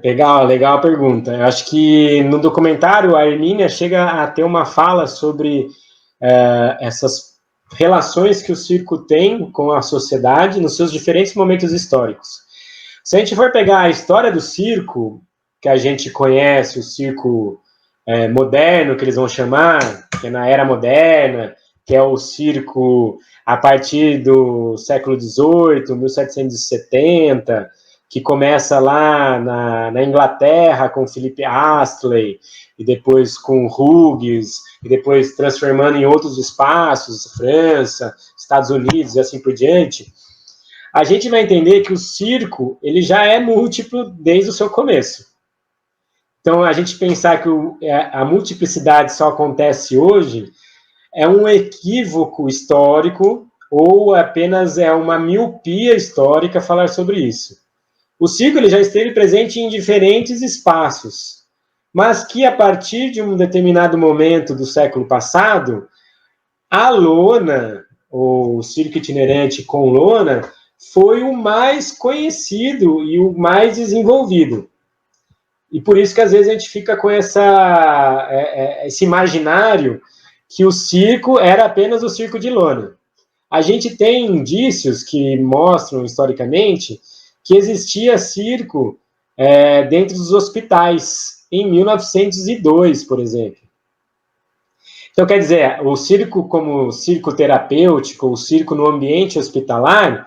Legal, legal a pergunta. Eu acho que no documentário a Hermínia chega a ter uma fala sobre essas relações que o circo tem com a sociedade nos seus diferentes momentos históricos. Se a gente for pegar a história do circo, que a gente conhece, o circo moderno, que eles vão chamar, que é na era moderna, que é o circo a partir do século XVIII, 1770, que começa lá na Inglaterra com Philip Astley, e depois com Hughes, e depois transformando em outros espaços, França, Estados Unidos e assim por diante, a gente vai entender que o circo ele já é múltiplo desde o seu começo. Então, a gente pensar que a multiplicidade só acontece hoje é um equívoco histórico ou apenas é uma miopia histórica falar sobre isso. O circo ele já esteve presente em diferentes espaços, mas que a partir de um determinado momento do século passado, a lona, ou o circo itinerante com lona, foi o mais conhecido e o mais desenvolvido. E por isso que às vezes a gente fica com esse imaginário que o circo era apenas o circo de lona. A gente tem indícios que mostram historicamente que existia circo dentro dos hospitais, em 1902, por exemplo. Então, quer dizer, o circo como circo terapêutico, o circo no ambiente hospitalar,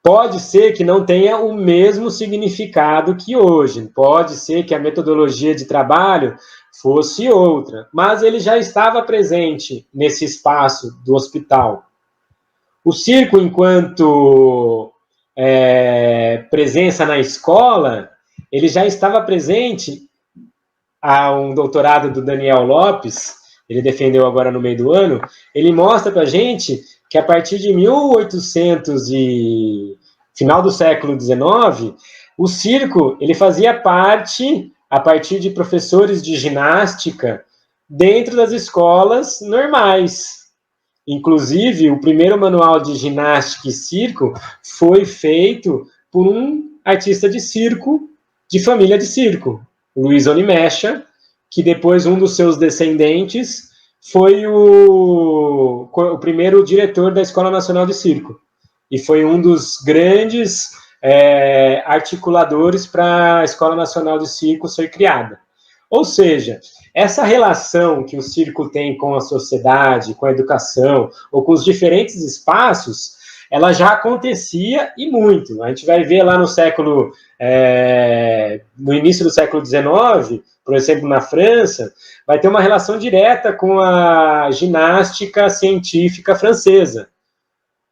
pode ser que não tenha o mesmo significado que hoje, pode ser que a metodologia de trabalho fosse outra, mas ele já estava presente nesse espaço do hospital. O circo, enquanto presença na escola, ele já estava presente. Há um doutorado do Daniel Lopes, ele defendeu agora no meio do ano, ele mostra para a gente que a partir de 1800 e final do século XIX, o circo ele fazia parte, a partir de professores de ginástica, dentro das escolas normais. Inclusive, o primeiro manual de ginástica e circo foi feito por um artista de circo, de família de circo, Luiz Onimecha, que depois um dos seus descendentes foi o primeiro diretor da Escola Nacional de Circo. E foi um dos grandes articuladores para a Escola Nacional de Circo ser criada. Ou seja, essa relação que o circo tem com a sociedade, com a educação, ou com os diferentes espaços, ela já acontecia e muito. A gente vai ver lá no início do século XIX, por exemplo, na França, vai ter uma relação direta com a ginástica científica francesa.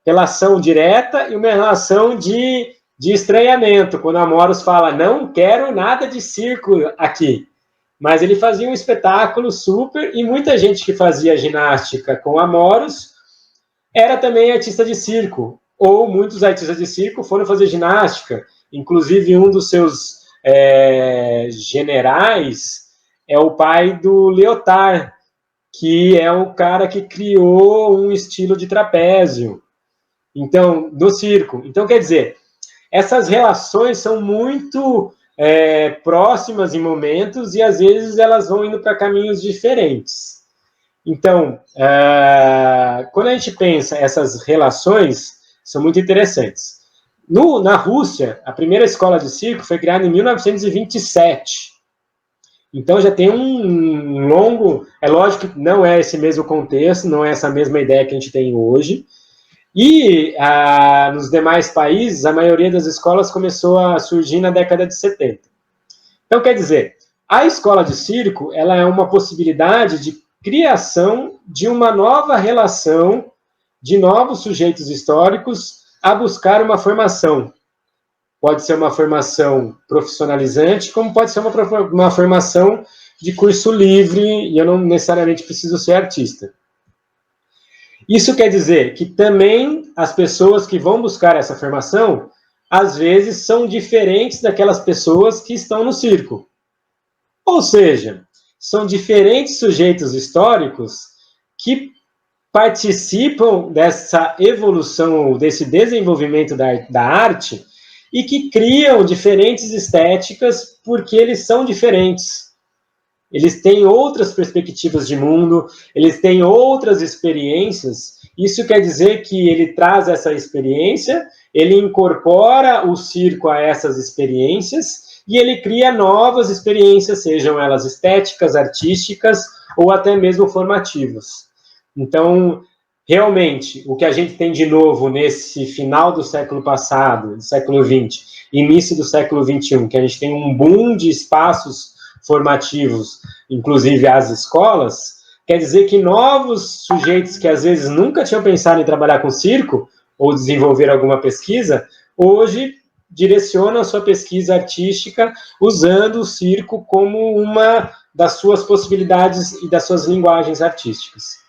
Relação direta e uma relação de estranhamento, quando Amoros fala, não quero nada de circo aqui. Mas ele fazia um espetáculo super, e muita gente que fazia ginástica com Amoros era também artista de circo, ou muitos artistas de circo foram fazer ginástica, inclusive um dos seus generais é o pai do Lyotard, que é o cara que criou um estilo de trapézio, então, no circo. Então, quer dizer, essas relações são muito próximas em momentos e às vezes elas vão indo para caminhos diferentes. Então, quando a gente pensa essas relações, são muito interessantes. Na Rússia, a primeira escola de circo foi criada em 1927. Então já tem um longo... É lógico que não é esse mesmo contexto, não é essa mesma ideia que a gente tem hoje. E nos demais países, a maioria das escolas começou a surgir na década de 70. Então, quer dizer, a escola de circo ela é uma possibilidade de criação de uma nova relação de novos sujeitos históricos a buscar uma formação. Pode ser uma formação profissionalizante, como pode ser uma formação de curso livre, e eu não necessariamente preciso ser artista. Isso quer dizer que também as pessoas que vão buscar essa formação, às vezes, são diferentes daquelas pessoas que estão no circo. Ou seja, são diferentes sujeitos históricos que participam dessa evolução, desse desenvolvimento da arte, e que criam diferentes estéticas porque eles são diferentes. Eles têm outras perspectivas de mundo, eles têm outras experiências. Isso quer dizer que ele traz essa experiência, ele incorpora o circo a essas experiências e ele cria novas experiências, sejam elas estéticas, artísticas ou até mesmo formativas. Então, realmente, o que a gente tem de novo nesse final do século passado, do século XX, início do século XXI, que a gente tem um boom de espaços formativos, inclusive as escolas, quer dizer que novos sujeitos que às vezes nunca tinham pensado em trabalhar com circo ou desenvolver alguma pesquisa, hoje direcionam a sua pesquisa artística usando o circo como uma das suas possibilidades e das suas linguagens artísticas.